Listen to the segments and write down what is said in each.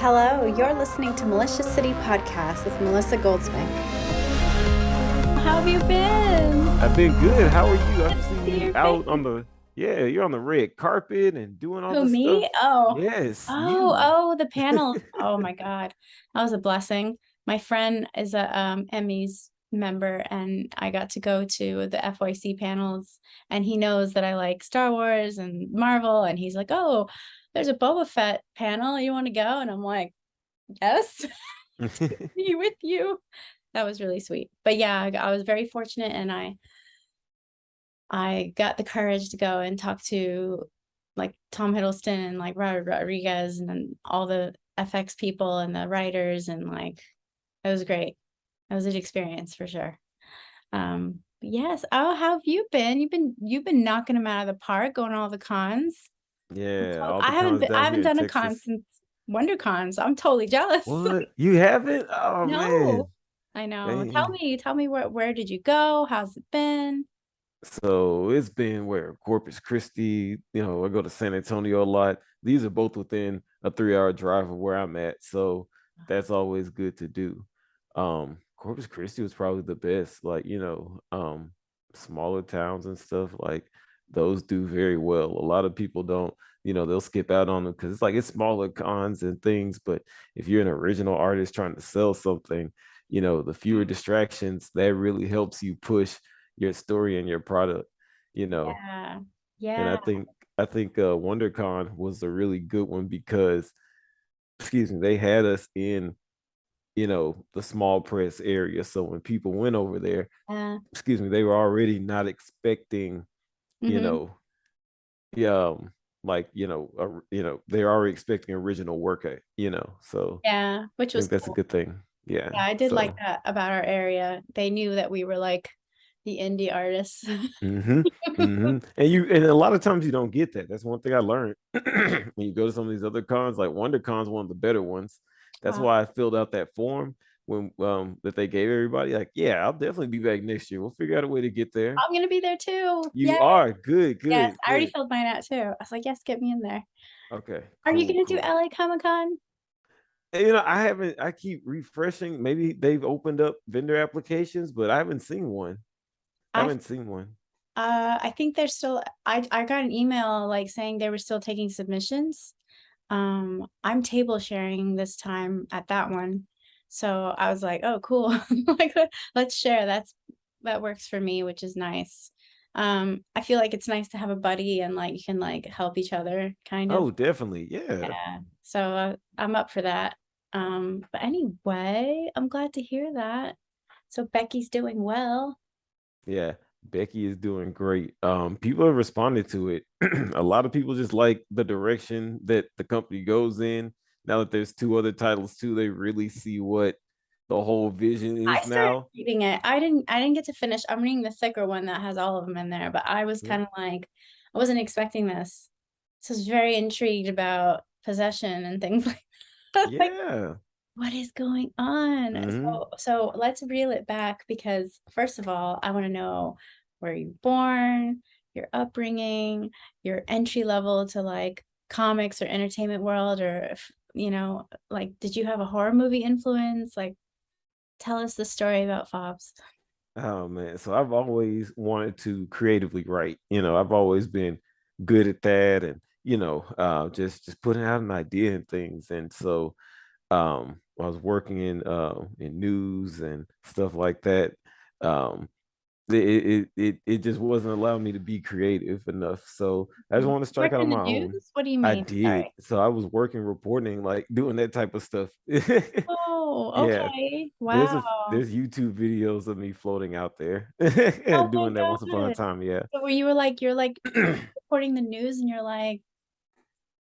Hello, you're listening to Militia City Podcast with Melissa Goldsmith. How have you been? I've been good. How are you? I've Good to seen see you your face. out on you're on the red carpet and doing all Who, this stuff. me? Oh, Yes, oh, you. oh, the panels. Oh my God. That was a blessing. My friend is a Emmys member, and I got to go to the FYC panels, and he knows that I like Star Wars and Marvel, and he's like, "Oh, there's a Boba Fett panel. You want to go?" And I'm like, "Yes, be with you." That was really sweet. But yeah, I was very fortunate, and I got the courage to go and talk to like Tom Hiddleston and like Robert Rodriguez and then all the FX people and the writers, and like it was great. It was an experience for sure. Yes. Oh, how have you been? You've been knocking them out of the park, going to all the cons. Yeah, all the cons I down haven't here in done a con Texas. since WonderCon, so I'm totally jealous. What? You haven't? Oh No, man. I know. Man. Tell me where did you go? How's it been? So it's been where Corpus Christi, I go to San Antonio a lot. These are both within a 3-hour drive of where I'm at. So that's always good to do. Corpus Christi was probably the best. Like, smaller towns and stuff like those do very well. A lot of people don't, they'll skip out on them because it's like it's smaller cons and things. But if you're an original artist trying to sell something, the fewer distractions, that really helps you push your story and your product, you know. Yeah. And Yeah. I think WonderCon was a really good one because, excuse me, they had us in, the small press area. So when people went over there, Yeah. excuse me, they were already not expecting, you Mm-hmm. know, yeah, like, they're already expecting original work, So Yeah, which I was think that's a cool. good thing. Yeah. Yeah, I did like So that about our area. They knew that we were like the indie artists. And a lot of times you don't get that. That's one thing I learned when you go to some of these other cons, like WonderCon's one of the better ones. That's Wow. why I filled out that form when that they gave everybody. Like, yeah, I'll definitely be back next year. We'll figure out a way to get there. I'm gonna be there too. You Yeah. are good, Yes, good, I already good. filled mine out too. I was like, yes, get me in there. Okay, Are you cool, gonna do cool. LA Comic Con? And, I haven't. I keep refreshing. Maybe they've opened up vendor applications, but I haven't seen one. I I haven't seen one. I think they're still I got an email like saying they were still taking submissions. I'm table sharing this time at that one. So I was like, oh, cool. Like, let's share. That works for me, which is nice. I feel like it's nice to have a buddy and like you can like help each other kind of. Oh, definitely. Yeah. Yeah. So I'm up for that. But anyway, I'm glad to hear that. So Becky's doing well. Yeah, Becky is doing great. People have responded to it. A lot of people just like the direction that the company goes in. Now that there's two other titles too, they really see what the whole vision I is started now. reading it. I didn't get to finish. I'm reading the thicker one that has all of them in there, but I was Yeah. kind of like, I wasn't expecting this. So I was very intrigued about possession and things like that. Like, Yeah. what is going on? Hmm. So let's reel it back because first of all, I want to know where you were born, your upbringing, your entry level to like comics or entertainment world, or if, like did you have a horror movie influence? Like tell us the story about Fobbs. Oh man. So I've always wanted to creatively write. I've always been good at that and just putting out an idea and things. And so I was working in news and stuff like that. Um it just wasn't allowing me to be creative enough. So I just want to strike Work out on in the my own. news? What do you I mean? did. Sorry. So I was working, reporting, like doing that type of stuff. Oh, Yeah. okay. There's a Wow. there's YouTube videos of me floating out there Oh and my doing that once upon a God. time. Yeah. So where you were like, you're like reporting the news and you're like,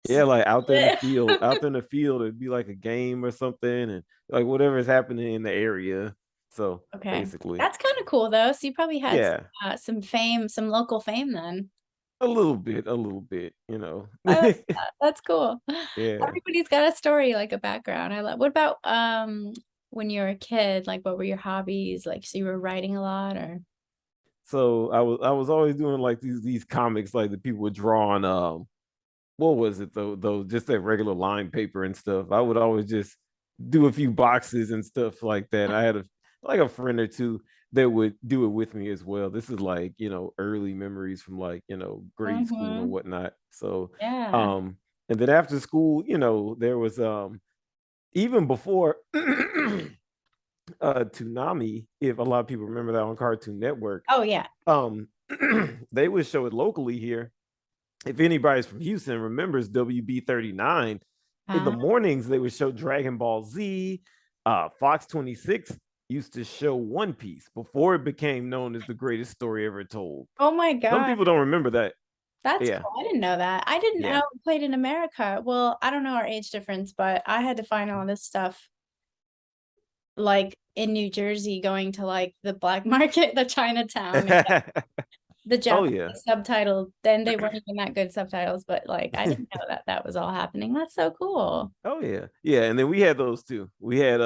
Yeah, like out there in the "Spit." field, out there in the field, it'd be like a game or something, and like whatever is happening in the area. So Okay. basically, That's kind of cool though. So you probably had yeah, some fame, some local fame then. a little bit. I like that. That's cool. Yeah. Everybody's got a story, like a background. I love. What about when you were a kid? Like what were your hobbies? Like so you were writing a lot or So I was always doing like these comics like that people would draw on what was it though? Just that regular line paper and stuff. I would always just do a few boxes and stuff like that. I had a friend or two that would do it with me as well. This is like, early memories from like, grade school and Mm-hmm. whatnot. So Yeah. um and then after school, there was even before Toonami, if a lot of people remember that on Cartoon Network, Oh yeah. um they would show it locally here. If anybody's from Houston remembers WB 39, in the Ah. mornings they would show Dragon Ball Z. Fox 26 used to show One Piece before it became known as the greatest story ever told. Oh my Some God. people don't remember that. That's Yeah, cool. I didn't know that. I didn't know yeah. it played in America. Well, I don't know our age difference, but I had to find all this stuff like in New Jersey going to like the black market, the Chinatown, and the Oh Japanese yeah. subtitle. Then they weren't even that good subtitles, but like I didn't know that that was all happening. That's so cool. Oh yeah, yeah, and then we had those too. We had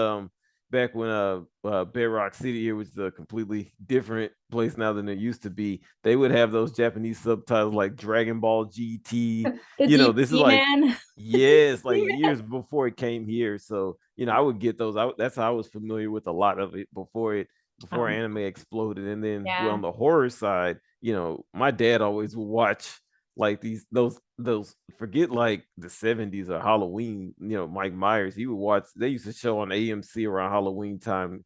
back when Bedrock City here was a completely different place now than it used to be. They would have those Japanese subtitles like Dragon Ball GT. The This is DVD like man. yes, like years before it came here. So I would get those. That's how I was familiar with a lot of it before Um, anime exploded. And then well, yeah. on the horror side, my dad always would watch like those forget like the 70s or Halloween, Mike Myers. He would watch, they used to show on AMC around Halloween time,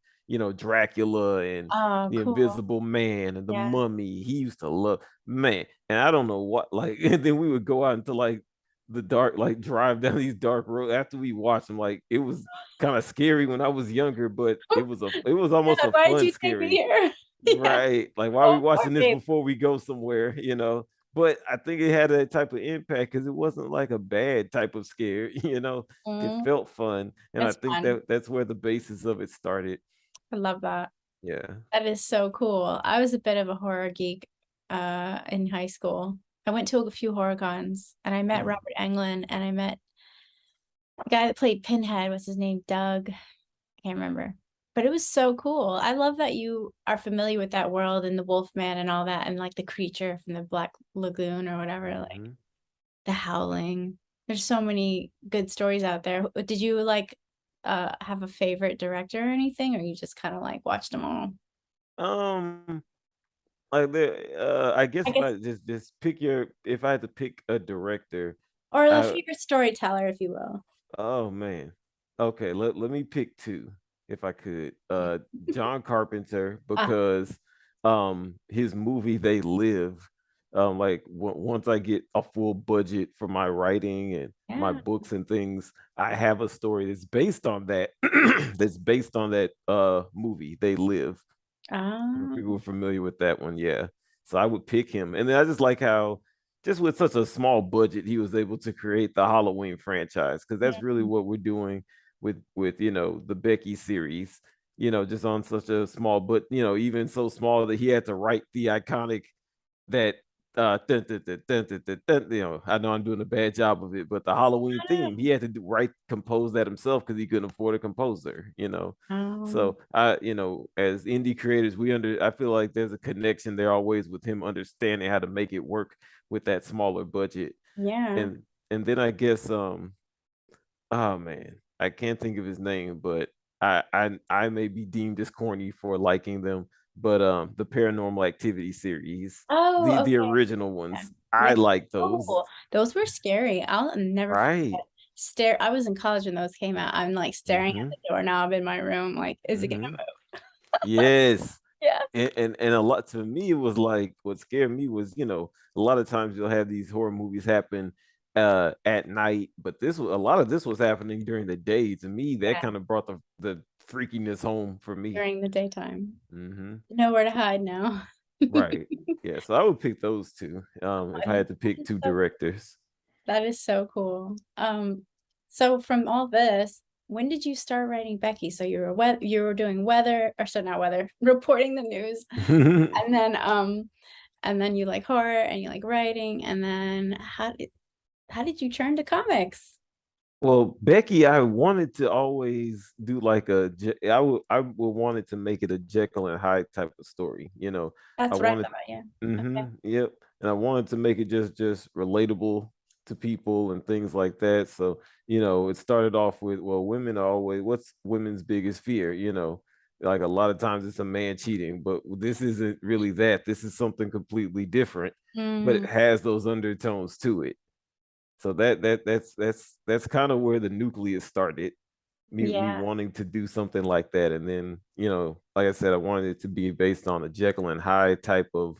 Dracula and Oh, the cool. Invisible Man and the Yeah. Mummy. He used to love, man. And I don't know what, like, and then we would go out into like the dark, like drive down these dark roads after we watched them. Like it was kind of scary when I was younger, but it was almost Yeah, a why did fun you take me scary. here? Yeah. Right. Like, why are we Oh, poor watching this babe. before we go somewhere, But I think it had that type of impact because it wasn't like a bad type of scare, It Mm, felt fun. And I that's think fun. that's where the basis of it started. I love that. Yeah. That is so cool. I was a bit of a horror geek in high school. I went to a few horror cons and I met Mm. Robert Englund and I met the guy that played Pinhead. What's his name? Doug. I can't remember. But it was so cool. I love that you are familiar with that world and the Wolfman and all that and like the creature from the Black Lagoon or whatever, like Hmm. the Howling. There's so many good stories out there. Did you like have a favorite director or anything, or you just kind of like watched them all? Um, like I guess I if guess, I just pick your if I had to pick a director, or the I favorite storyteller, if you will. oh man. Okay, let me pick two if I could. John Carpenter Ah, because his movie They Live, like once I get a full budget for my writing and my yeah. books and things, I have a story that's based on that that's based on that movie They Live. If Ah, people are familiar with that one, yeah. So I would pick him. And then I just like how just with such a small budget, he was able to create the Halloween franchise because that's really mm, what we're doing with the Becky series, just on such a small, but even so small that he had to write the iconic that dun, dun, dun, dun, dun, dun, dun, I know I'm doing a bad job of it, but the Halloween theme, he had to compose that himself because he couldn't afford a composer. um, So as indie creators, I feel like there's a connection there always with him understanding how to make it work with that smaller budget. yeah. And then I guess oh man, I can't think of his name, but I may be deemed as corny for liking them, but the Paranormal Activity series, Oh, the okay. original Yeah. ones, Yeah. I like those. Oh, those were scary. I'll never Right. forget. Stare. I was in college when those came out. I'm like staring at Mm-hmm. the doorknob in my room, like, is it gonna Mm-hmm. move? Yes. Yeah. And a lot to me it was like what scared me was a lot of times you'll have these horror movies happen at night, but a lot of this was happening during the day. To me that Yeah. kind of brought the freakiness home for me. During the daytime. Hmm. Nowhere to hide now. Right. Yeah, so I would pick those two if I had to That pick is two so directors. that is so cool. So from all this, when did you start writing Becky? So you were doing weather, or so not weather, reporting the news, and then you like horror and you like writing, and then how did you turn to comics? Well, Becky, I wanted to always do like I would wanted to make it a Jekyll and Hyde type of story. I That's right wanted, about you. Okay. yep, and I wanted to make it just relatable, to people and things like that. So, it started off with, well, women are always, what's women's biggest fear? Like a lot of times it's a man cheating, but this isn't really that. This is something completely different, but it Mm, has those undertones to it. So that's kind of where the nucleus started. Me yeah. wanting to do something like that, and then like I said, I wanted it to be based on a Jekyll and Hyde type of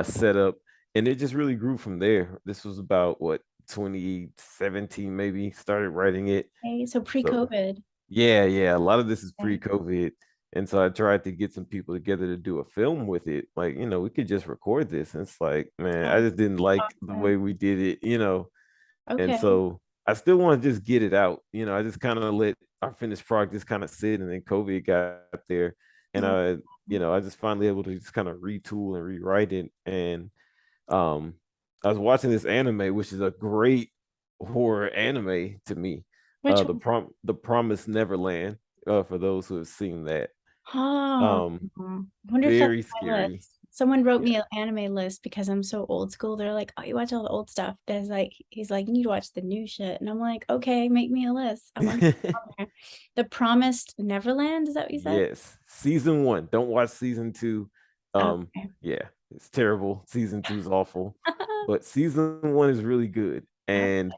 setup, and it just really grew from there. This was about what 2017 maybe started writing it. Okay, so So pre-COVID. yeah, a lot of this is Okay. pre-COVID. And so I tried to get some people together to do a film with it. Like, we could just record this. And it's like, man, I Oh, just didn't like the way awesome. we did it. And Okay. so I still want to just get it out. I just kind of let our finished product just kind of sit, and then COVID got there. And Oh, I just finally able to just kind of retool and rewrite it. And um I was watching this anime, which is a great horror anime to me. which one? The Promised Neverland, for those who have seen that. Oh, Um, I wonder if that's Very on my scary. list. Someone wrote Yeah. me an anime list because I'm so old school. They're like, "Oh, you watch all the old stuff." There's like, he's like, "You need to watch the new shit," and I'm like, "Okay, make me a list." I wonder if it's on there. The Promised Neverland. Is that what you said? Yes, season one. Don't watch season two. Okay. Yeah, it's terrible. Season two is awful, but season one is really good. And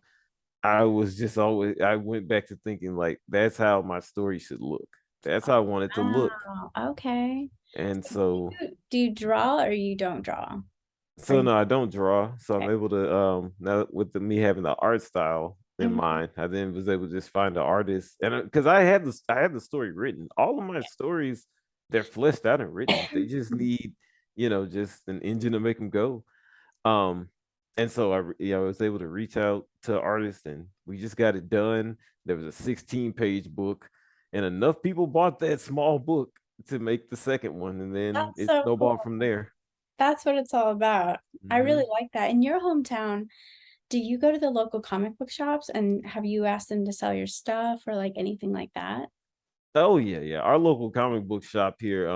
I was just always, I went back to thinking like that's how my story should look. That's how I want it to look. Wow. Okay. And So so, do you draw or you don't draw? Or so you no, I don't draw. So I'm okay. able to, now with me having the art style in Mhm. mind, I then was able to just find the artist. And because I had the story written. All of my stories, they're fleshed out and written. They just need, just an engine to make them go. Um, and so I was able to reach out to artists, and we just got it done. There was a 16-page book, and enough people bought that small book to make the second one, and then That's it so snowballed from cool. there. That's what it's all about. I really Hmm. like that. In your hometown, do you go to the local comic book shops and have you asked them to sell your stuff or like anything like that? Oh yeah. Our local comic book shop here,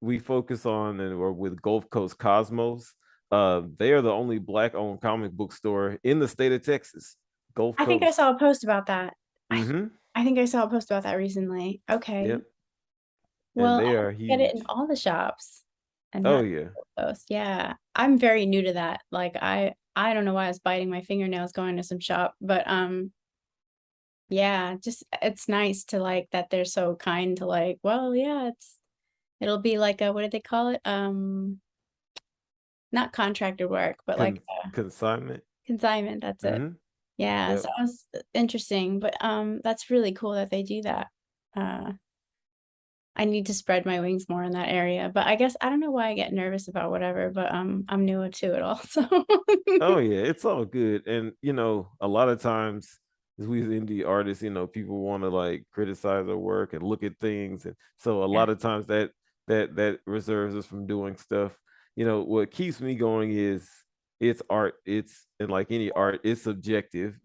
we focus on and we're with Gulf Coast Cosmos. They are the only black-owned comic book store in the state of Texas. Gulf I think I Coast. saw a post about that. I, Mm-hmm. I think I saw a post about that recently. Okay. Yep. And Well, they I are get it in huge. all the shops and Oh not yeah. post. Yeah. I'm very new to that. Like I don't know why I was biting my fingernails going to some shop, but yeah, just it's nice to like that they're so kind to like, well, yeah, it'll be like a what do they call it? Not contractor work, but like Consignment. consignment, that's it. Mm-hmm. Yeah, so Yep. it was interesting, but that's really cool that they do that. Uh I need to spread my wings more in that area, but I guess I don't know why I get nervous about whatever, but I'm new to it all. So Oh yeah, it's all good. And a lot of times as we as indie artists, people want to like criticize our work and look at things. And so a yeah. lot of times that reserves us from doing stuff. What keeps me going is it's art. It's and like any art, it's subjective.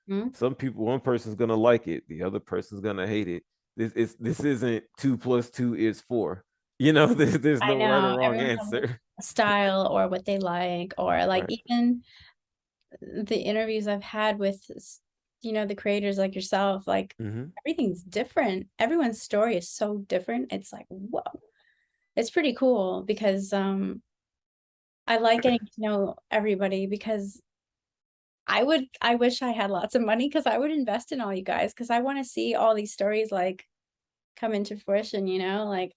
Mhm. One person's gonna like it, the other person's gonna hate it. This isn't 2 + 2 is 4. There's I no right or know wrong everyone has answer. a style or what they like, or like Right. even the interviews I've had with, the creators like yourself, like Hmm. everything's different. Everyone's story is so different. It's like, whoa. It's pretty cool because I like getting to know everybody because I wish I had lots of money because I would invest in all you guys because I want to see all these stories like come into fruition, Like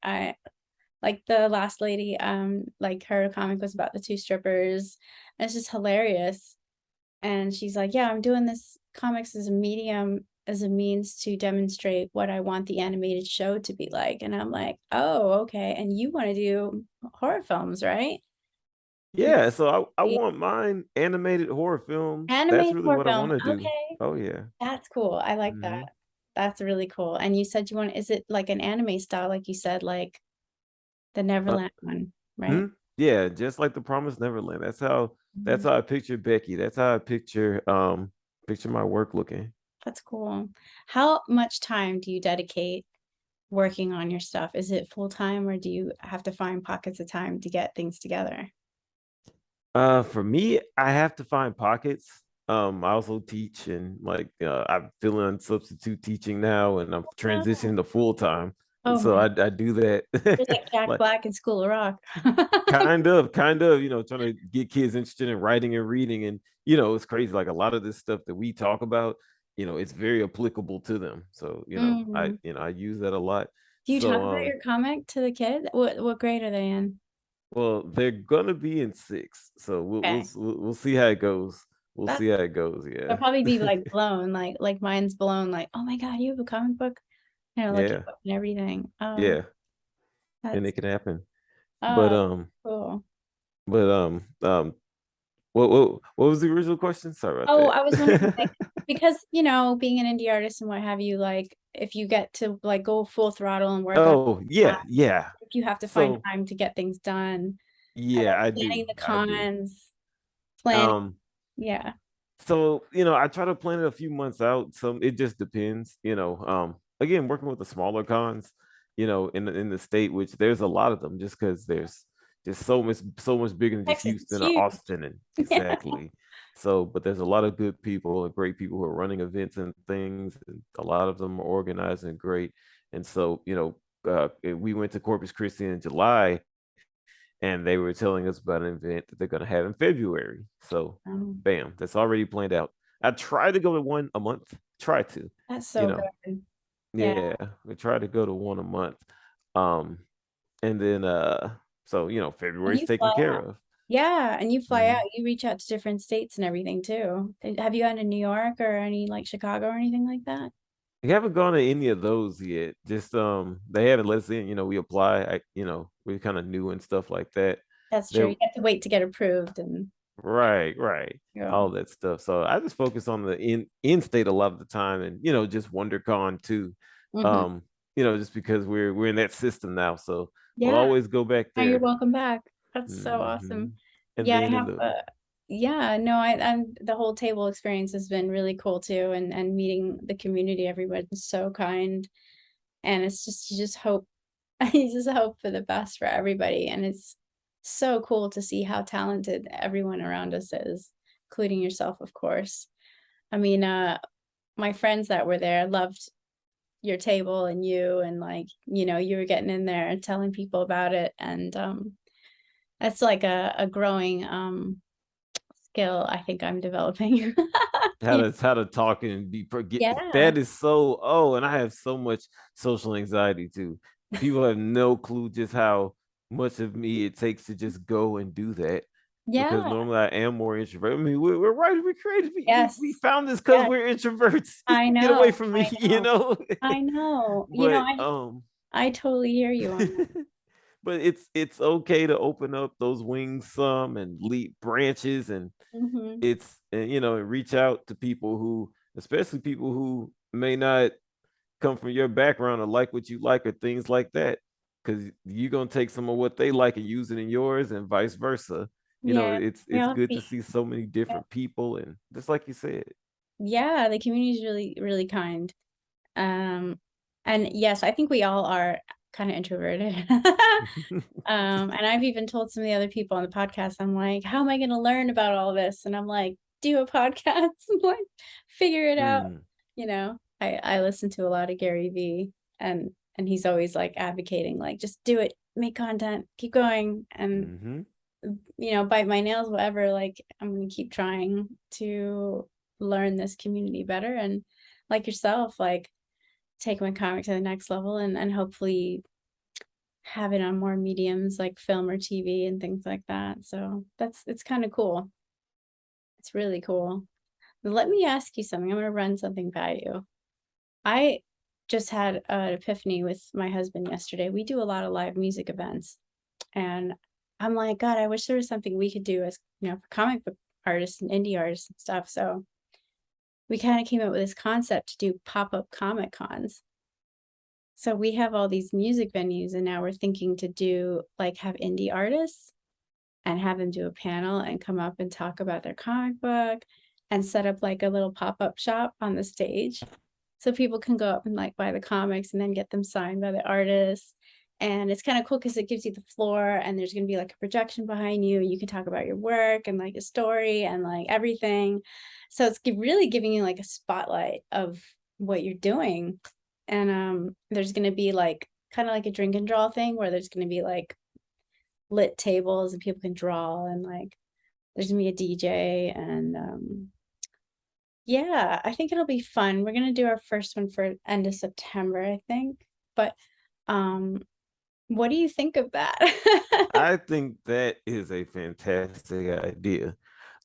like the last lady, like her comic was about the two strippers. And it's just hilarious. And she's like, yeah, I'm doing this comics as a medium, as a means to demonstrate what I want the animated show to be like. And I'm like, oh, okay. And you want to do horror films, right? You Yeah, so I do want mine animated horror films. That's animated really horror what I films. want to do. Okay. Oh yeah. That's cool. I like that. Hmm. That's really cool. And you said you want, is it like an anime style, like you said, like the Uh, Neverland one, right? hmm? Yeah, just like the Promised Neverland. That's Mhm. how I picture Becky. That's how I picture my work looking. That's cool. How much time do you dedicate working on your stuff? Is it full time or do you have to find pockets of time to get things together? For me, I have to find pockets. I also teach, and like I'm feeling substitute teaching now, and I'm Oh, transitioning to full time. oh So my, I do you're that. like Jack Like Black in School of Rock. kind of, trying to get kids interested in writing and reading. And it's crazy. Like a lot of this stuff that we talk about, it's very applicable to them. So, Mm. I use that a lot. Do you talk So about your comic to the kid? What grade are they in? well, they're gonna be in six. So Okay. we'll see how it goes. We'll That see how it goes. they'll Yeah. probably be like blown, like mine's blown, like, oh my God, you have a comic book, like Yeah. and everything. Oh, Yeah. And that's it can happen. But oh cool. but what was the original question? Sorry about Oh, I was wondering, like, that. because being an indie artist and what have you, like, if you get to like go full throttle and work on, Oh, yeah, yeah. if you have to find So time to get things done, and yeah, then I planning do. the I do. cons, planning, Um, yeah, so I try to plan it a few months out. So it just depends, again, working with the smaller cons, in the state, which there's a lot of them just because there's just so much bigger than just Texas is Houston or huge. Austin, and Yeah. exactly. So, but there's a lot of good people and great people who are running events and things, and a lot of them are organized and great. And so, we went to Corpus Christi in July, and they were telling us about an event that they're going to have in February. So, um, bam, that's already planned out. I try to go to one a month. Try to, that's you so know, good. Yeah. yeah, we try to go to one a month. Um, and then so And February's you taken fly care out. of. Yeah, and you fly out, Mhm. you reach out to different states and everything too. Have you gone to New York or any like Chicago or anything like that? We haven't gone to any of those yet. Just they haven't let us in. We apply. We're kind of new and stuff like that. That's true. They're You have to wait to get approved and right, right. go. All that stuff. So I just focus on the in state a lot of the time, and just WonderCon too. Hmm. Um, just because we're in that system now. So we'll Yeah. always go back Now you're there. welcome back. That's so Hmm. awesome. And Yeah, then I in have the yeah, no, I'm the whole table experience has been really cool too, and meeting the community, everyone's so kind. And it's just you just hope you just hope for the best for everybody. And it's so cool to see how talented everyone around us is, including yourself, of course. I mean, my friends that were there loved your table and you, and like, you were getting in there and telling people about it. And that's like a growing skill I think I'm developing. how Yeah. to talk and be forget Yeah. that is and I have so much social anxiety too. People have no clue just how much of me it takes to just go and do that, because Yeah. normally I am more introverted. I mean, we're right, we're creative. We Yes. found this because Yes. we're introverts. I Get away know. from I me, know. I know. but I totally hear you on that. but it's okay to open up those wings some and leap branches, and Hmm. it's reach out to people who, especially people who may not come from your background or like what you like or things like that, because you're gonna take some of what they like and use it in yours, and vice versa. Yeah. We It's all good to be, see so many different people, and just like you said. yeah, the community is really, really kind. Um, and yes, I think we all are kind of introverted. And I've even told some of the other people on the podcast, I'm like, how am I going to learn about all this? And I'm like, do a podcast, like figure it out. Mm, I listen to a lot of Gary Vee, and he's always like advocating, like, just do it, make content, keep going, and hmm bite my nails, whatever. Like, I'm gonna keep trying to learn this community better, and like yourself, like take my comic to the next level, and hopefully have it on more mediums like film or TV and things like that. So it's kind of cool. It's really cool. Let me ask you something. I'm gonna run something by you. I just had an epiphany with my husband yesterday. We do a lot of live music events, and I'm like, God, I wish there was something we could do as, for comic book artists and indie artists and stuff. So we kind of came up with this concept to do pop-up comic cons. So we have all these music venues, and now we're thinking to do like have indie artists and have them do a panel and come up and talk about their comic book and set up like a little pop-up shop on the stage so people can go up and like buy the comics and then get them signed by the artists. And it's kind of cool because it gives you the floor, and there's going to be like a projection behind you. You can talk about your work and like a story and like everything. So it's really giving you like a spotlight of what you're doing. And there's going to be like kind of like a drink and draw thing where there's going to be like lit tables and people can draw, and like there's going to be a DJ. And yeah, I think it'll be fun. We're going to do our first one for end of September, I think. But um what do you think of that? I think that is a fantastic idea.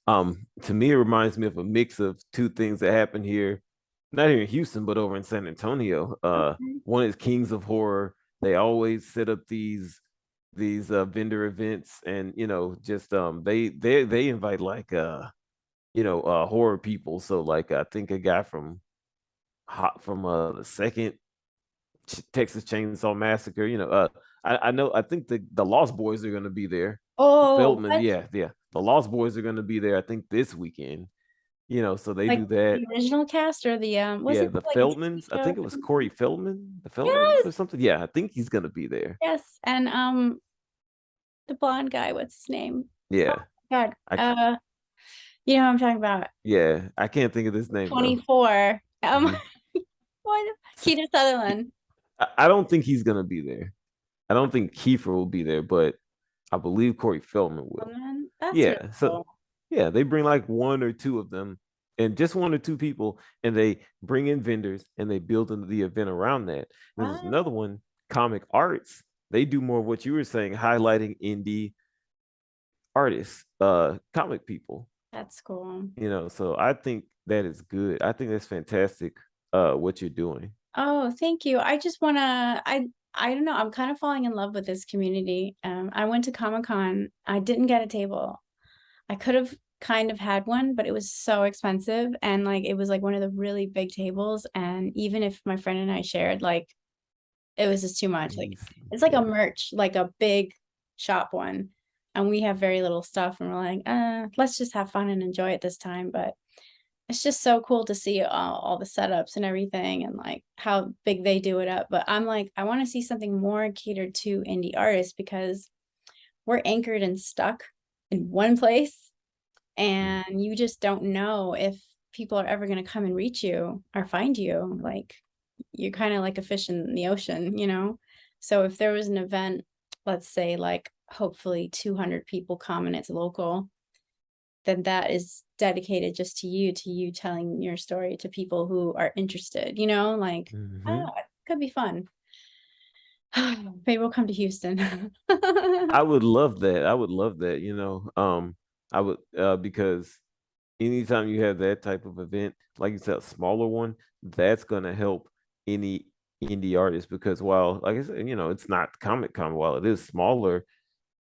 To me, it reminds me of a mix of two things that happen here, not here in Houston, but over in San Antonio. Okay. One is Kings of Horror. They always set up these vendor events, and just they invite like horror people. So like I think a guy from the second Texas Chainsaw Massacre. I know. I think the Lost Boys are going to be there. The Oh, Feldman, what? yeah, yeah. The Lost Boys are going to be there. I think this weekend. So they Like do that. the original cast or the was Yeah, it the like a TV Feldmans. I show think or it was something? Corey Feldman. The Feldmans Yes, or something. Yeah, I think he's going to be there. yes. And the blonde guy, what's his name? Oh Yeah, my God. I You know what I'm talking about. yeah I can't think of his name though. 24. Mhm. What? Keith Sutherland. I don't think he's going to be there. I don't think Kiefer will be there, but I believe Corey Feldman will. That's really Yeah. So cool. yeah, they bring like one or two of them and just one or two people, and they bring in vendors and they build the event around that. And there's another Oh, one, Comic Arts. They do more of what you were saying, highlighting indie artists, comic people. that's cool. So I think that is good. I think that's fantastic, what you're doing. Oh, thank you. I just wanna, I don't know, I'm kind of falling in love with this community. I went to Comic-Con. I didn't get a table. I could have kind of had one, but it was so expensive, and like it was like one of the really big tables, and even if my friend and I shared, like it was just too much. Like Jeez. it's like a Yeah. merch, like a big shop one, and we have very little stuff, and we're like, let's just have fun and enjoy it this time. But it's just so cool to see all the setups and everything, and like how big they do it up. But I'm like, I want to see something more catered to indie artists, because we're anchored and stuck in one place, Mm. and you just don't know if people are ever going to come and reach you or find you. Like you're kind of like a fish in the ocean, you know? So if there was an event, let's say like hopefully 200 people come and it's local, then that is dedicated just to you telling your story to people who are interested, you know? Like, Hmm. it could be fun. Maybe we'll come to Houston. I would love that. I would love that. I would, because anytime you have that type of event, like you said, a smaller one, that's gonna help any indie artist, because while, like I said, it's not Comic Con, while it is smaller,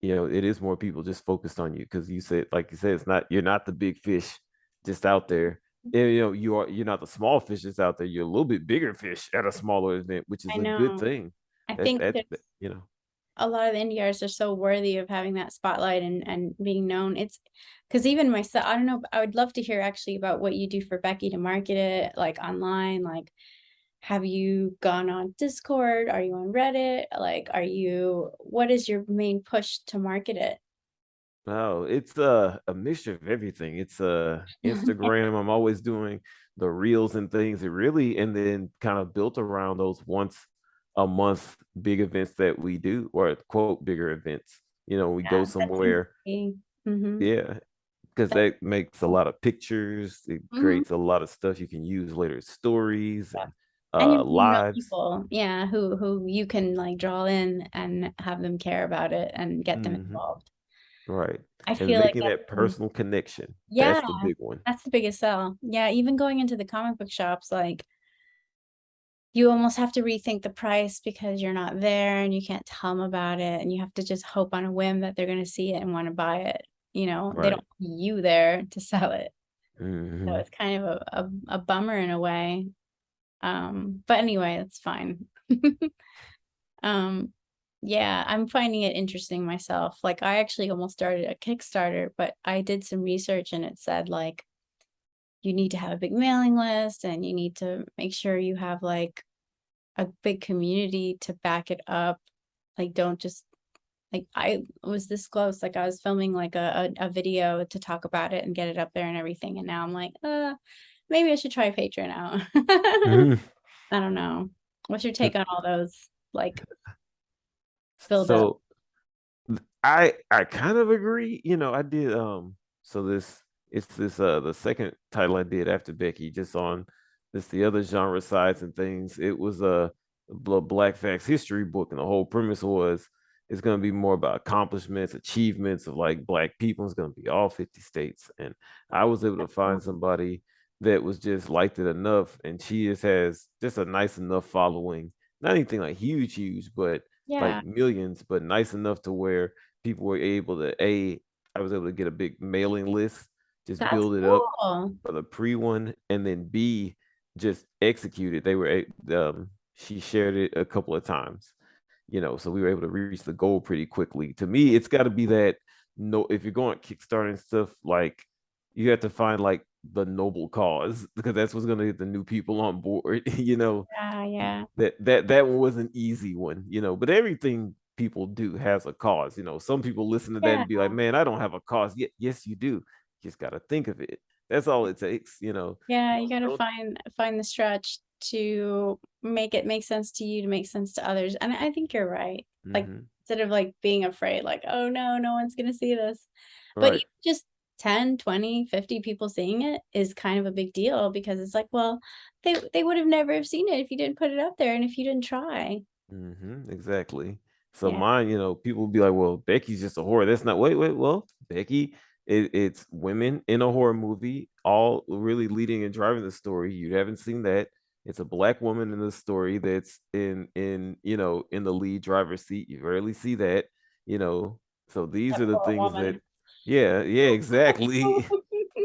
it is more people just focused on you, because like you said, it's not you're not the big fish just out there. And, you're not the small fish that's out there. You're a little bit bigger fish at a smaller event, which I is a good know. thing. I That think that, there's that you know. a lot of the indie artists are so worthy of having that spotlight and being known. It's because even myself, I don't know, I would love to hear actually about what you do for Becky to market it, like online. Like, have you gone on Discord? Are you on Reddit? Like, what is your main push to market it? Oh, it's a mixture of everything. It's Instagram. I'm always doing the reels and things. It really, and then kind of built around those once a month big events that we do, or quote bigger events. We go Yeah, that seems to somewhere, be. Mm-hmm. yeah, because That's that makes a cool. lot of pictures. It Mhm. creates a lot of stuff you can use later, stories Yeah. and And you're meeting real lives. people, yeah, who you can like draw in and have them care about it and get them Hmm. involved. Right. I And feel like making that's that personal connection. yeah, That's the big one. that's the biggest sell. Yeah, even going into the comic book shops, like you almost have to rethink the price because you're not there and you can't tell them about it, and you have to just hope on a whim that they're going to see it and want to buy it. You know, they don't Right. want you there to sell it. So Hmm. it's kind of a bummer in a way. But anyway, it's fine. Um, yeah, I'm finding it interesting myself. Like I actually almost started a Kickstarter, but I did some research and it said like you need to have a big mailing list and you need to make sure you have like a big community to back it up. like don't just like I was this close. Like I was filming like a video to talk about it and get it up there and everything. And now I'm like, maybe I should try Patreon out. Mhm. I don't know. What's your take on all those like build up? So I kind of agree. I did so this it's this the second title I did after Becky, just on this the other genre sides and things. It was a Black Facts history book, and the whole premise was it's going to be more about accomplishments, achievements of like Black people. It's going to be all 50 states, and I was able to find somebody that was just liked it enough, and she just has just a nice enough following. Not anything like huge, but Yeah, like millions, but nice enough to where people were able to I was able to get a big mailing list, just that's build it up cool. for the pre one, and then B, just execute it. She shared it a couple of times, so we were able to reach the goal pretty quickly. To me, it's got to be that, no, if you're going Kickstarter and stuff, like you have to find like the noble cause, because that's what's going to get the new people on board. Yeah, yeah, That one was an easy one, but everything people do has a cause. Some people listen to that yeah, and be like, man, I don't have a cause. Yes, you do. You just got to think of it. That's all it takes. yeah. You gotta Don't. find the stretch to make it make sense to you to make sense to others. And I think you're right. Like Mhm. instead of like being afraid, like, oh no, no one's gonna see this. But Right. even just 10, 20, 50 people seeing it is kind of a big deal because it's like, well, they would have never have seen it if you didn't put it up there and if you didn't try. Exactly. So Yeah. mine, people will be like, well, Becky's just a horror. That's not, wait. Well, Becky, it's women in a horror movie, all really leading and driving the story. You haven't seen that. It's a Black woman in the story that's in the lead driver's seat. You rarely see that, you know. So A these are the poor things that, woman. yeah, exactly.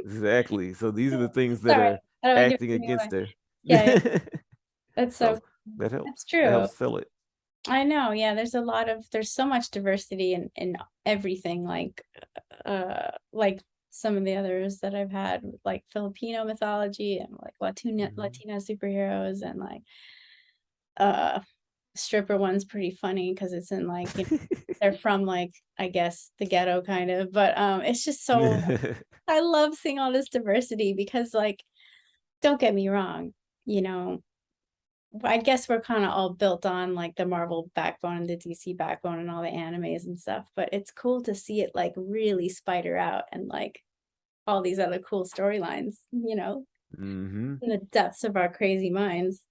Exactly. So these are the things that Sorry, are I don't mean to acting bring you against away. her. Yeah, yeah, that's so So that that's helps. That true. helps sell it. I know, yeah, there's so much diversity in everything, like some of the others that I've had, like Filipino mythology and like Mhm. Latina superheroes and like uh stripper one's pretty funny because it's in like, they're from like, I guess the ghetto kind of, but it's just so I love seeing all this diversity because like, don't get me wrong, you know, I guess we're kind of all built on like the Marvel backbone and the DC backbone and all the animes and stuff, but it's cool to see it like really spider out and like all these other cool storylines, hmm in the depths of our crazy minds.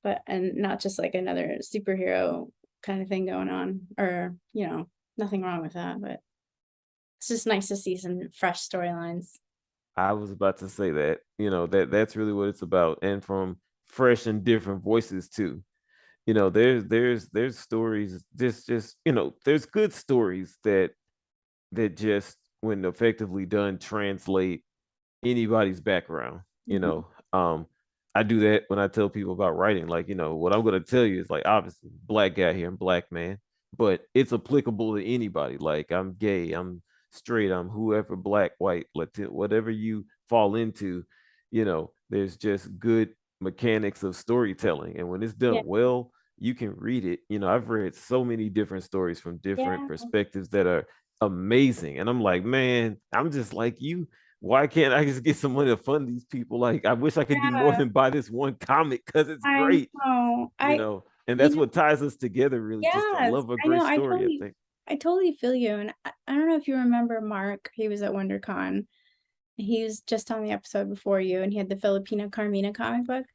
But and not just like another superhero kind of thing going on, or nothing wrong with that, but it's just nice to see some fresh storylines. I was about to say that, that's really what it's about. And from fresh and different voices too. There's stories, there's good stories that just, when effectively done, translate anybody's background. you Mhm. know um I do that when I tell people about writing. Like, what I'm going to tell you is like, obviously, Black guy here and Black man, but it's applicable to anybody. Like, I'm gay, I'm straight, I'm whoever, Black, white, Latin, whatever you fall into. There's just good mechanics of storytelling, and when it's Yeah, done well, you can read it. I've read so many different stories from different yeah, perspectives that are amazing, and I'm like, man, I'm just like you. Why can't I just get some money to fund these people? Like, I wish I could do more yeah. than buy this one comic because it's I great, know. and You that's know, what ties us together, really, just the yes, love of a I know. great story, I think. I totally feel you. And I don't know if you remember Mark. He was at WonderCon. He was just on the episode before you, and he had the Filipino Carmina comic book.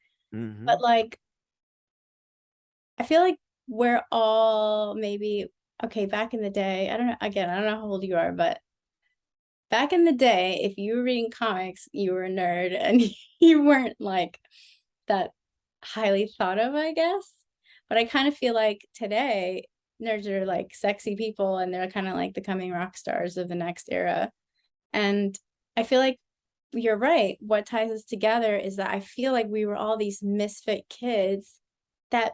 But Hmm. like, I feel like we're all maybe okay. Back in the day, I don't know. Again, I don't know how old you are, but back in the day, if you were reading comics, you were a nerd, and you weren't like that highly thought of, I guess. But I kind of feel like today, nerds are like sexy people, and they're kind of like the coming rock stars of the next era. And I feel like you're right. What ties us together is that I feel like we were all these misfit kids that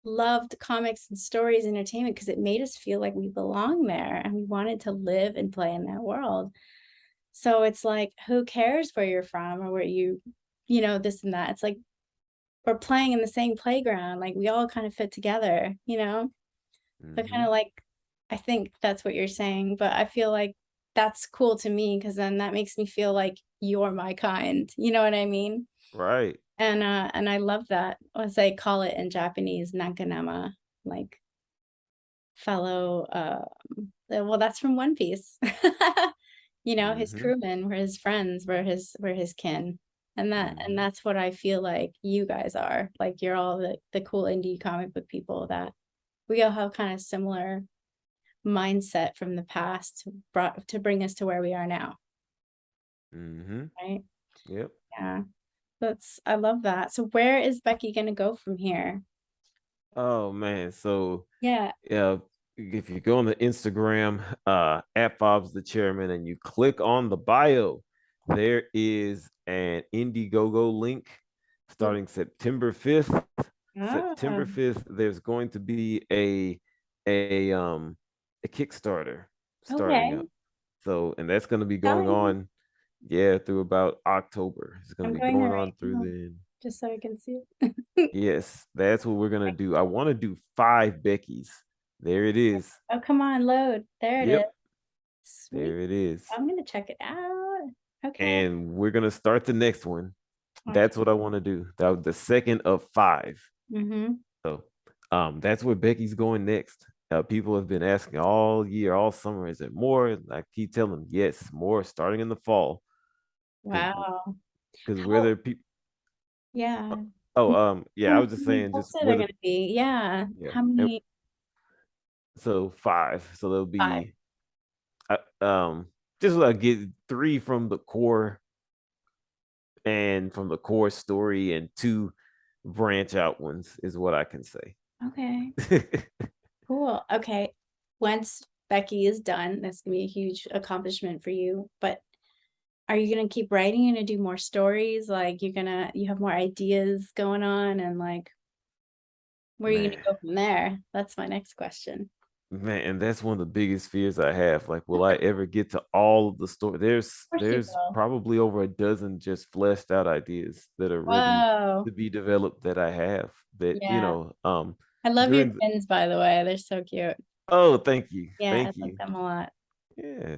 loved comics and stories and entertainment because it made us feel like we belong there and we wanted to live and play in that world. So it's like, who cares where you're from or where this and that. It's like we're playing in the same playground. Like we all kind of fit together. So kind of Hmm. like, I think that's what you're saying, but I feel like that's cool to me because then that makes me feel like you're my kind. You know what I mean? Right. And I love that. As they call it in Japanese, Nakanama, like fellow well, that's from One Piece. You know, his Hmm. crewmen were his friends, were his kin. And Hmm. that's what I feel like you guys are. Like you're all the cool indie comic book people that we all have kind of similar mindset from the past brought to bring us to where we are now, Hmm. right? Yep. Yeah. That's I love that. So where is Becky gonna go from here? Oh man. So Yeah. yeah, if you go on the Instagram, at Fobbs the chairman, and you click on the bio, there is an Indiegogo link starting September 5th. Ah, September 5th, there's going to be a um a Kickstarter starting okay. up. So, and that's going to be going Telling me. on, yeah, through about October. It's going I'm to be going there going right on through now, then. just so I can see it. Yes, that's what we're gonna do. I want to do 5 Beckys. There it is. Oh, come on, load. There it is. Yep, Sweet. there it is. I'm gonna check it out. Okay. And we're gonna start the next one. Okay. That's what I want to do. That was the second of 5. Mm-hmm. So, that's where Becky's going next. People have been asking all year, all summer, is it more? I keep telling them, yes, more starting in the fall. Because Wow. because where How, there people. yeah. Oh, How yeah, I many was just saying, just books are where there the gonna be? Yeah. yeah. How many? So 5. So there'll 5. be just like get 3 from the core and from the core story, and 2 branch out ones is what I can say. Okay. Cool. Okay. Once Becky is done, that's gonna be a huge accomplishment for you. But are you gonna keep writing? You gonna do more stories? Like you have more ideas going on and like where are you Man, gonna go from there? That's my next question. man, and that's one of the biggest fears I have. Like, will I ever get to all of the story? There's Of course you there's will. probably over a dozen just fleshed out ideas that are ready Whoa. to be developed that I have that, Yeah. I love your during twins, by the way. They're so cute. oh, thank you. Yeah, I Thank love you. them a lot. Yeah.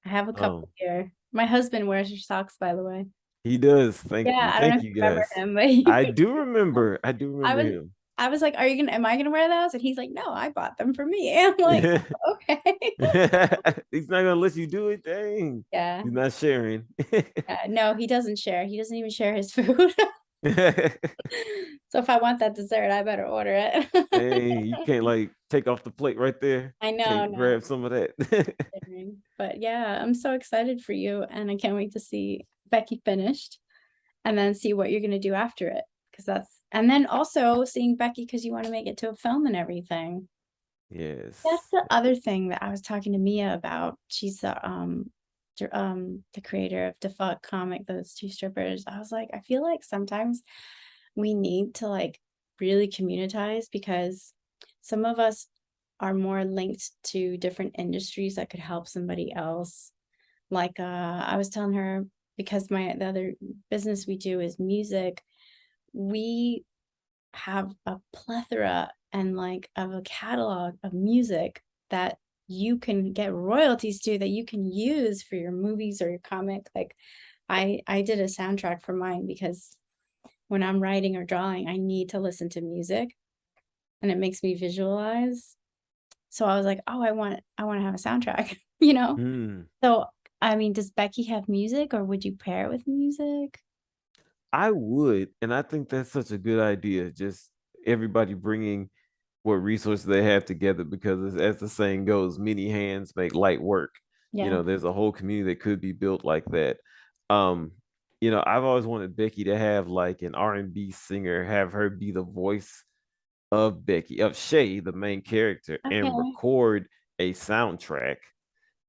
I have a couple Um, here. My husband wears your socks, by the way. he does. Thank Yeah, you. I don't know Thank if you you remember guys. him, but he I do remember. I do I remember was him. I was like, am I gonna wear those? And he's like, no, I bought them for me. I'm like, He's "Oh, okay. not gonna let you do it. Dang. Yeah. He's not sharing. Yeah. No, he doesn't share. He doesn't even share his food. So if I want that dessert, I better order it. Dang, you can't like take off the plate right there. I know, Take no. grab some of that. But yeah, I'm so excited for you and I can't wait to see Becky finished and then see what you're gonna do after it. Cause and then also seeing Becky because you want to make it to a film and everything. That's Yes. the other thing that I was talking to Mia about. She's the creator of Defuck comic, those two strippers. I was like, I feel like sometimes we need to like really communitize because some of us are more linked to different industries that could help somebody else. Like I was telling her because the other business we do is music, we have a plethora and like of a catalog of music that you can get royalties to that you can use for your movies or your comic. Like I did a soundtrack for mine because when I'm writing or drawing, I need to listen to music and it makes me visualize. So I was like, oh, I want to have a soundtrack, you know? Hmm. So I mean, does Becky have music or would you pair it with music? I would, and I think that's such a good idea. Just everybody bringing what resources they have together, because as the saying goes, many hands make light work. Yeah. There's a whole community that could be built like that. Um, I've always wanted Becky to have like an R&B singer, have her be the voice of Becky, of Shay, the main character, and Okay. record a soundtrack,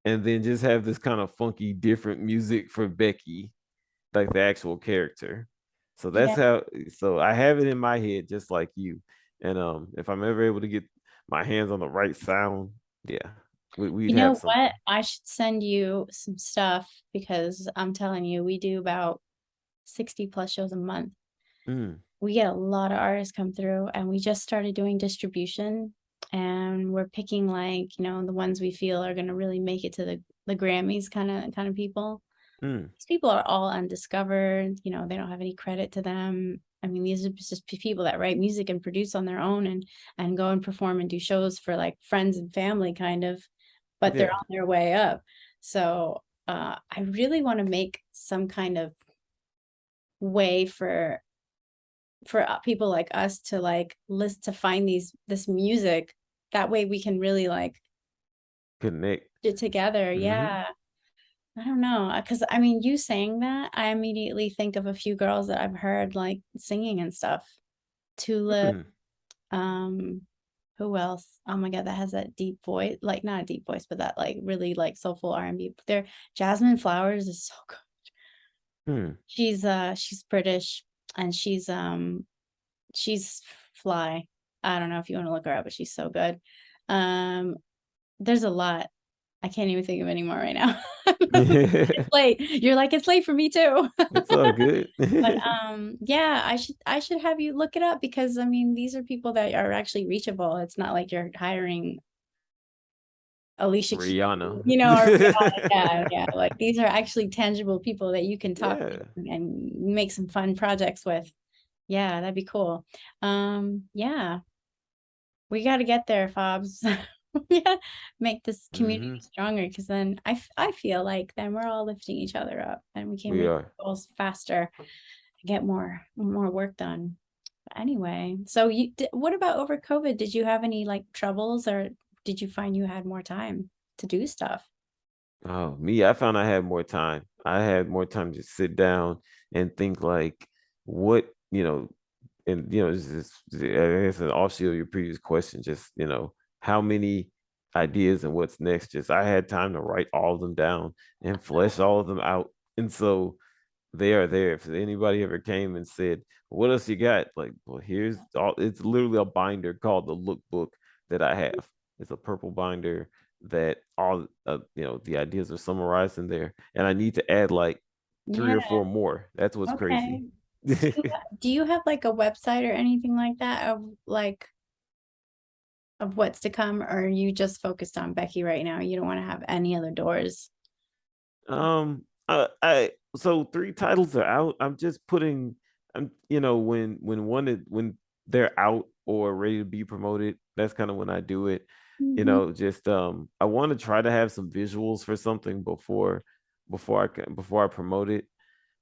and then just have this kind of funky, different music for Becky, like the actual character. So that's Yeah. how. So I have it in my head, just like you. And if I'm ever able to get my hands on the right sound, yeah, we'd You have know what? something. I should send you some stuff because I'm telling you, we do about 60 plus shows a month. Mm, We get a lot of artists come through and we just started doing distribution and we're picking like, the ones we feel are gonna really make it to the Grammys kind of people. Mm. These people are all undiscovered, they don't have any credit to them. I mean, these are just people that write music and produce on their own and go and perform and do shows for like friends and family kind of, but they're Yeah. on their way up. So I really want to make some kind of way for people like us to like list to find this music. That way we can really like Connect. get together. Mm-hmm. Yeah. I don't know, because I mean, you saying that, I immediately think of a few girls that I've heard like singing and stuff. Tulip, Mm. um, who else? Oh my God, that has that deep voice, like not a deep voice, but that like really like soulful R&B. There, Jasmine Flowers is so good. Mm. She's British and she's fly. I don't know if you want to look her up, but she's so good. Um, there's a lot. I can't even think of any more right now. It's late. You're like, it's late for me too. It's all good. But yeah, I should have you look it up because I mean these are people that are actually reachable. It's not like you're hiring Alicia Keys, Rihanna. or yeah, yeah. Like these are actually tangible people that you can talk to Yeah. and make some fun projects with. Yeah, that'd be cool. Yeah, we got to get there, Fobs. Yeah, make this community Mm-hmm. stronger because then I feel like then we're all lifting each other up and we can We reach are. goals faster, get more work done. But anyway, so what about over COVID? Did you have any like troubles or did you find you had more time to do stuff? Oh, me, I found I had more time. I had more time to sit down and think like what, and it's an offshoot of your previous question, just, how many ideas and what's next. Just I had time to write all of them down and flesh all of them out. And so they are there. If anybody ever came and said, "What else you got?" Like, well, here's all. It's literally a binder called the Lookbook that I have. It's a purple binder that all the ideas are summarized in there, and I need to add like three Yeah, or four more. That's what's crazy. okay. Do you have like a website or anything like that of like of what's to come, or are you just focused on Becky right now? You don't want to have any other doors. I so three titles are out. I'm just putting, when they're out or ready to be promoted, that's kind of when I do it. Mhm. Just I want to try to have some visuals for something before I promote it.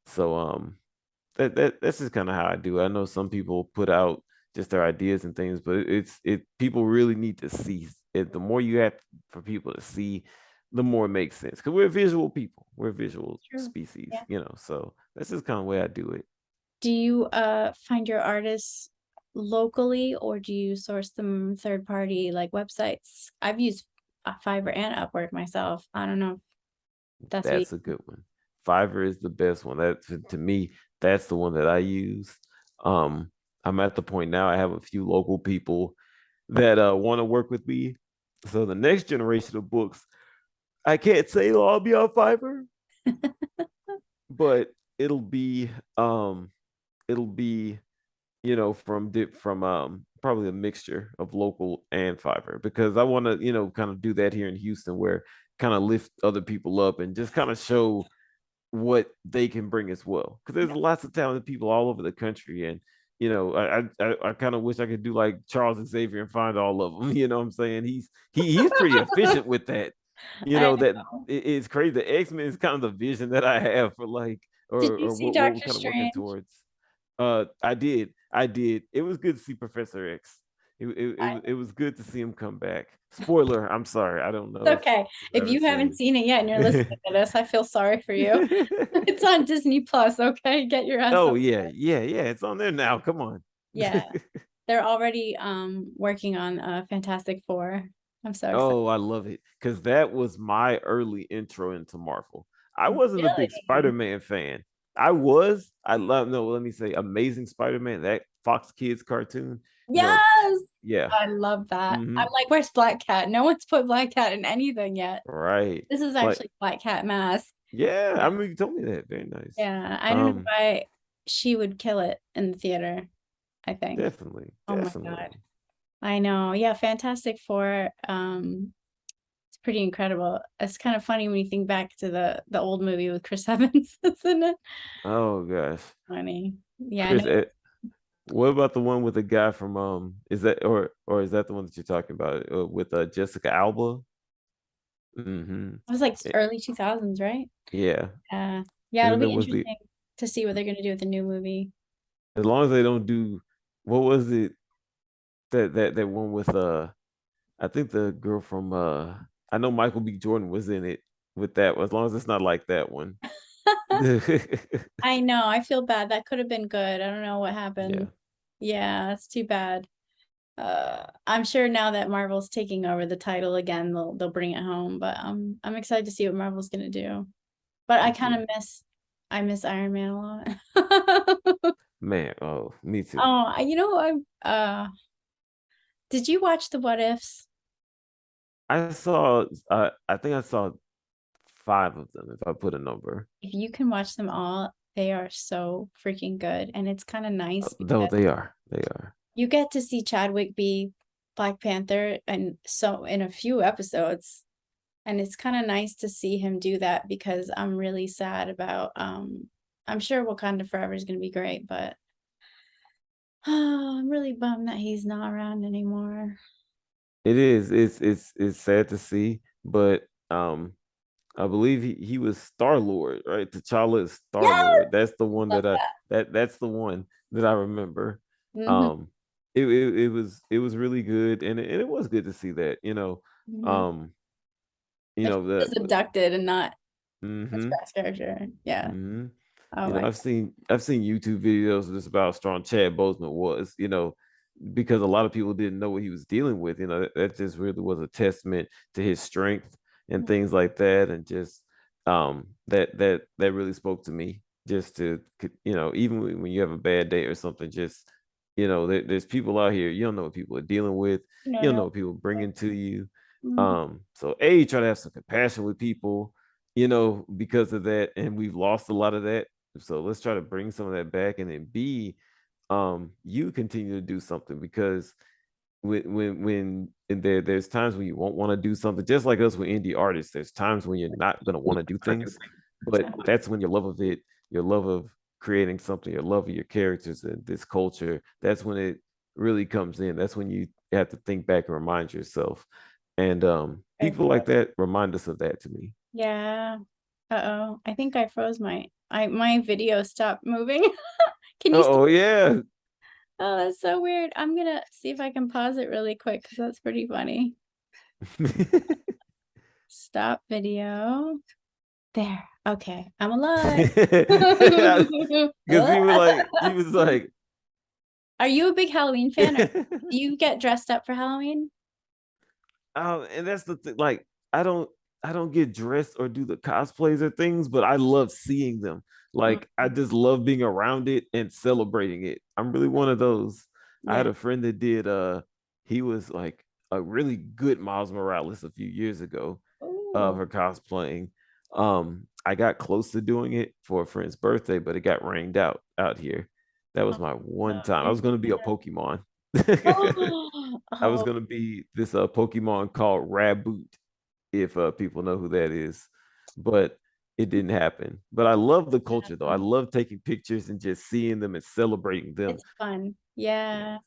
So that's just kind of how I do it. I know some people put out just their ideas and things, but it people really need to see it. The more you have for people to see, the more it makes sense. Because we're visual people. We're a visual True. species, Yeah. so that's just kind of the way I do it. Do you find your artists locally or do you source them third party like websites? I've used Fiverr and Upwork myself. I don't know if that's what you. That's a good one. Fiverr is the best one. That to me, that's the one that I use. Um, I'm at the point now I have a few local people that want to work with me. So the next generation of books, I can't say it'll all be on Fiverr, but it'll be from probably a mixture of local and Fiverr because I want to kind of do that here in Houston where kind of lift other people up and just kind of show what they can bring as well. Because there's lots of talented people all over the country, and I kind of wish I could do like Charles Xavier and find all of them. You know what I'm saying? He's pretty efficient with that. I That know. it's crazy. The X-Men is kind of the vision that I have for like Did you or see what we're Doctor kind of working Strange? towards. I did. It was good to see Professor X. It was good to see him come back. Spoiler, I'm sorry. I don't know It's if okay. you've If ever you haven't seen. seen it yet and you're listening to this, I feel sorry for you. It's on Disney Plus, okay? Get your ass Oh up. yeah, yeah, yeah. It's on there now. Come on. Yeah. They're already working on Fantastic Four. I'm so excited. Oh, I love it. Because that was my early intro into Marvel. I wasn't a big Really? Spider-Man fan. I was. I love no, let me say Amazing Spider-Man, that Fox Kids cartoon. You know, Yes. yeah. I love that. Hmm. I'm like, where's Black Cat? No one's put Black Cat in anything yet. Right. This is Like, actually Black Cat mask. yeah, Yeah. I mean you told me that. Very nice. Yeah. I don't know Um, why she would kill it in the theater, I think. definitely, Oh my God. definitely. I know. Yeah, Fantastic Four. It's pretty incredible. It's kind of funny when you think back to the old movie with Chris Evans, isn't it? Oh gosh. Funny. Yeah, I Chris, know. what about the one with the guy from is that or is that the one that you're talking about with Jessica Alba? Mm-hmm. It was like early 2000s, right? Yeah. Yeah, And it'll then there be was the interesting to see what they're gonna do with the new movie. as long as they don't do what was it that one with I think the girl from I know Michael B. Jordan was in it with that as long as it's not like that one. I know. I feel bad. That could have been good. I don't know what Yeah. happened. Yeah, that's too bad. I'm sure now that Marvel's taking over the title again, they'll bring it home. But I'm excited to see what Marvel's gonna do. But I Me kind too. of miss Iron Man a lot. Man, oh, me too. Oh, did you watch the What Ifs? I saw I think I saw five of them if I put a number. If you can watch them all, they are so freaking good. And it's kind of nice Though because they are. They are. you get to see Chadwick be Black Panther and so in a few episodes. And it's kind of nice to see him do that because I'm really sad about I'm sure Wakanda Forever is gonna be great, but I'm really bummed that he's not around anymore. It is. It's sad to see, but I believe he was Star Lord, right? T'Challa is Star Yes, Lord. That's the one love that I that. that's the one that I remember. Hmm. Um, it was really good, and it was good to see that. Hmm. Um, If he that. was abducted and not Chris Mm-hmm. Pratt's character. Yeah. Mm-hmm. Oh my I've seen YouTube videos just about how strong Chad Boseman was. Because a lot of people didn't know what he was dealing with. That just really was a testament to his strength and God. things like that, and just that really spoke to me. Just to even when you have a bad day or something, just there's people out here you don't know what people are dealing with. No, You don't know no. what people bringing to you. Mhm. So try to have some compassion with people, because of that, and we've lost a lot of that. So let's try to bring some of that back, and then B, you continue to do something because when and there's times when you won't want to do something, just like us with indie artists. There's times when you're not going to want to do things, but that's when your love of it, your love of creating something, your love of your characters and this culture, that's when it really comes in. That's when you have to think back and remind yourself. And people like that remind us of that to me. Yeah. Uh-oh. I think I froze my video stopped moving. Can you Oh still? yeah. Oh, that's so weird. I'm gonna see if I can pause it really quick because that's pretty funny. Stop video. There. Okay. I'm alive. Because he was like Are you a big Halloween fan or do you get dressed up for Halloween? and that's the thing. Like, I don't, I don't get dressed or do the cosplays or things, but I love seeing them. Like, I Mhm. just love being around it and celebrating it. I'm really one of those. I had Yeah. a friend that did. He was like a really good Miles Morales a few years ago. Oh. For cosplaying. I got close to doing it for a friend's birthday, but it got rained out here. That was Oh, my no. one time. I was gonna be a Pokemon. I was Oh, gonna be this Pokemon called Raboot, if people know who that is, but it didn't happen. But I love the culture though. I oh. love taking pictures and just seeing them and celebrating them. It's fun. Yeah. Yeah.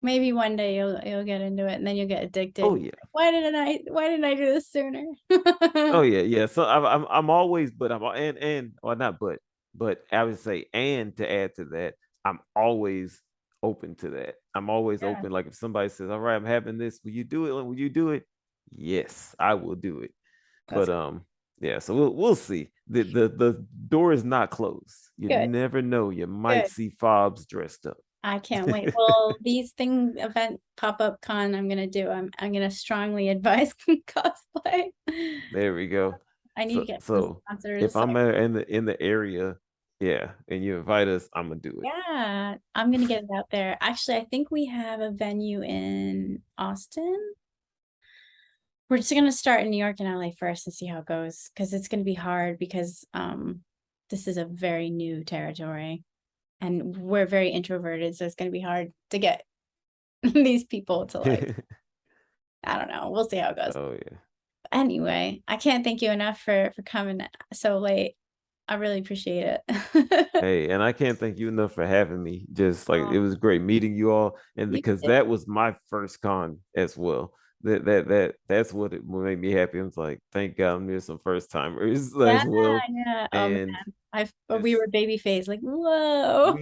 Maybe one day you'll get into it and then you'll get addicted. Oh yeah. Why didn't I do this sooner? Oh yeah, yeah. So I'm always, but I'm and or not, but I would say, and to add to that, I'm always open to that. I'm always Yeah, open. Like if somebody says, "All right, I'm having this. Will you do it? Will you do it?" Yes, I will do it. that's But yeah. So we'll see. The door is not closed. You good. never know. You might Good. see Fobbs dressed up. I can't wait. Well, these thing event pop-up con I'm gonna do. I'm gonna strongly advise cosplay. There we go. I need to So get some so if sponsors. I'm in the area, yeah, and you invite us, I'm gonna do it. Yeah, I'm gonna get it out there. Actually, I think we have a venue in Austin. We're just gonna start in New York and LA first and see how it goes because it's gonna be hard because this is a very new territory and we're very introverted, so it's gonna be hard to get these people to like, I don't know. We'll see how it goes. Oh yeah. Anyway, I can't thank you enough for coming so late. I really appreciate it. Hey, and I can't thank you enough for having me. Just like Oh, it was great meeting you all, and you because too. that was my first con as well. That's what made me happy. I was like, thank God I'm near some first timers Yeah, as well. yeah. Oh man, And we just were baby face, like whoa.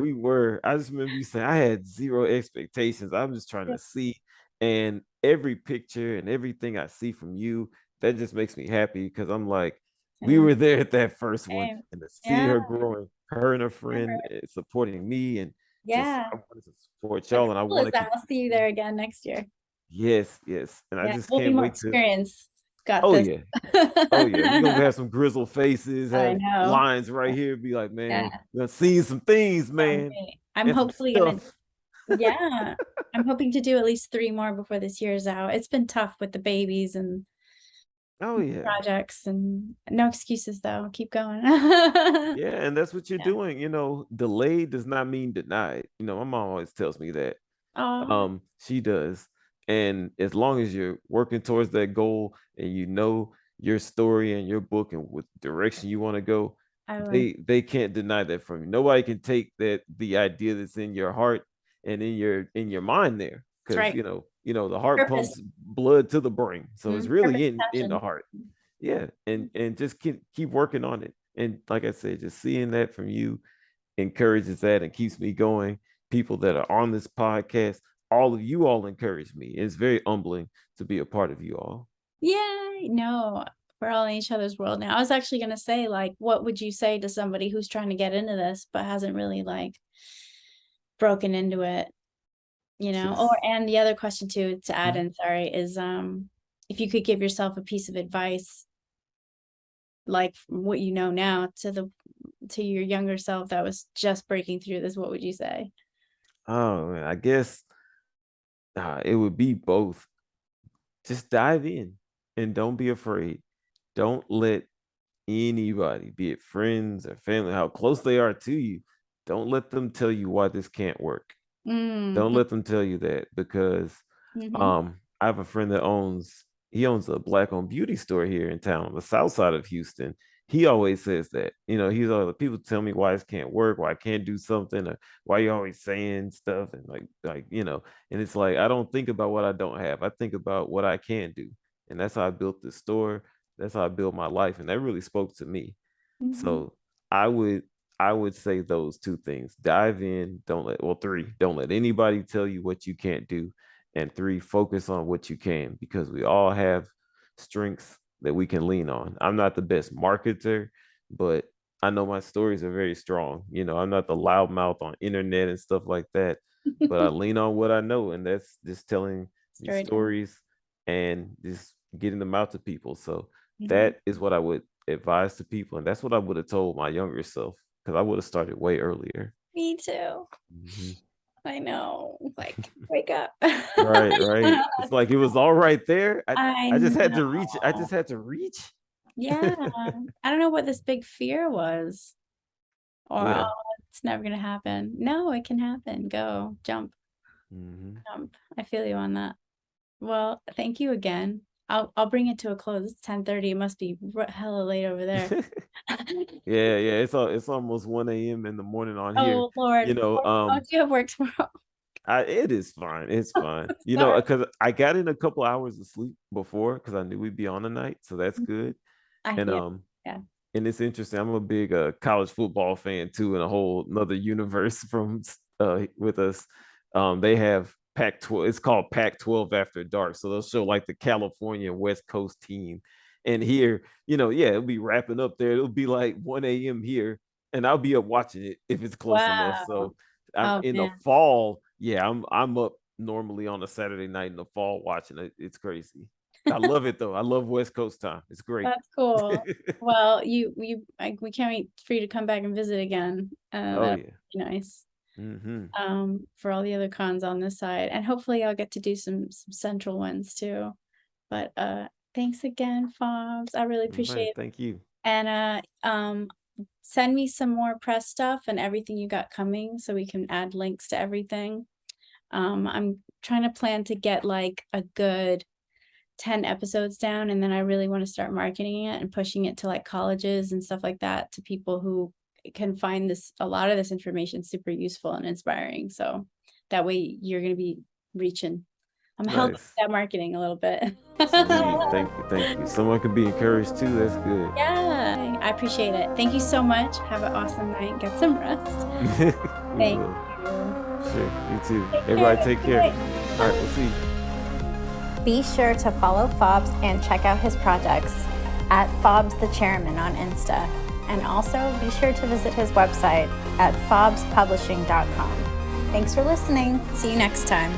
we were. I just remember you saying I had zero expectations. I'm just trying to see, and every picture and everything I see from you, that just makes me happy because I'm like, we Same, were there at that first one, same. and to see Yeah, her growing, her and her remember. friend supporting me, and just Yeah. I wanted to support The y'all, and I goal want is to that keep I'll see you pushing. there again next year. Yes, yes, and I Yeah, just we'll be can't more wait to. experienced. Got Oh this. yeah, oh yeah, we're gonna have some grizzled faces, I have know. lines right here, be like, man, Yeah, we're gonna see some things, can't man, wait. I'm and some hopefully gonna, stuff. yeah, I'm hoping to do at least 3 more before this year's out. It's been tough with the babies and Oh yeah. projects, and no excuses though. Keep going. Yeah, and that's what you're Yeah. doing. Delayed does not mean denied. My mom always tells me that. Oh, She does. And as long as you're working towards that goal and you know your story and your book and what direction you want to go, I like. they can't deny that from you. Nobody can take the idea that's in your heart and in your mind there. That's Because right. the heart Purpose. pumps blood to the brain. So it's Purpose really in the passion. heart. Yeah. And just keep working on it. And like I said, just seeing that from you encourages that and keeps me going. People that are on this podcast, all of you all encourage me. It's very humbling to be a part of you all. Yeah, no, we're all in each other's world now. I was actually gonna say, like, what would you say to somebody who's trying to get into this but hasn't really like broken into it, you know? Or Just and the other question too, to add mhm. in, sorry, is if you could give yourself a piece of advice, like what you know now, to your younger self that was just breaking through this, what would you say? Oh man, I guess it would be both. Just dive in and don't be afraid. Don't let anybody, be it friends or family, how close they are to you, don't let them tell you why this can't work. Don't Mm-hmm. let them tell you that because Mm-hmm. I have a friend that owns a black owned beauty store here in town on the south side of Houston. He always says that. He's always like, people tell me why this can't work, why I can't do something, or why you always saying stuff and and it's like I don't think about what I don't have. I think about what I can do. And that's how I built the store. That's how I built my life. And that really spoke to me. Mm-hmm. So I would I would say those two things. Dive in, three, don't let anybody tell you what you can't do. And three, focus on what you can because we all have strengths that we can lean on. I'm not the best marketer, but I know my stories are very strong. I'm not the loudmouth on internet and stuff like that, but I lean on what I know, and that's just telling these Storytelling. stories and just getting them out to people. So Mm-hmm. that is what I would advise to people, and that's what I would have told my younger self because I would have started way earlier. Me too. Mhm. I know. Like, wake up. Right, right. It's like it was all right there. I I I just had to reach. I know. just had to reach. Yeah. I don't know what this big fear was. Or, oh, Yeah. it's never gonna happen. No, it can happen. Go, jump, Hmm. jump. I feel you on that. Well, thank you again. I'll bring it to a close. It's 10:30. It must be hella late over there. Yeah, yeah. It's almost 1 a.m. in the morning on here. Oh Lord. You know, Oh, do you have work tomorrow? it is fine. It's fine. Sorry. Because I got in a couple hours of sleep before because I knew we'd be on tonight, so that's good. I And yeah, yeah. and it's interesting. I'm a big college football fan too, in a whole another universe from with us. They have Pac-12. It's called Pac-12 After Dark, so they'll show like the California West Coast team. And here, yeah, it'll be wrapping up there. It'll be like 1 a.m. here, and I'll be up watching it if it's close enough. Wow. So I'm Oh in the man, fall. Yeah, I'm up normally on a Saturday night in the fall watching it. It's crazy. I love it though. I love West Coast time. It's great. that's cool. Well, we can't wait for you to come back and visit again. Oh That'll yeah. be nice. Hmm. For all the other cons on this side, and hopefully I'll get to do some central ones too. But thanks again, Fobbs. I really All right. appreciate it. Thank you. And send me some more press stuff and everything you got coming so we can add links to everything. I'm trying to plan to get like a good 10 episodes down, and then I really want to start marketing it and pushing it to like colleges and stuff like that, to people who can find a lot of this information super useful and inspiring. So that way you're going to be reaching. I'm helping with Nice. that marketing a little bit. Sweet. Thank you. Thank you. Someone can be encouraged too. That's good. Yeah, I appreciate it. Thank you so much. Have an awesome night. Get some rest. We Thank will. you. Sure. You too. Take Everybody care. take care. Bye. All right. We'll see you. Be sure to follow Fobbs and check out his projects at Fobbs the Chairman on Insta. And also be sure to visit his website at fobbspublishing.com. Thanks for listening. See you next time.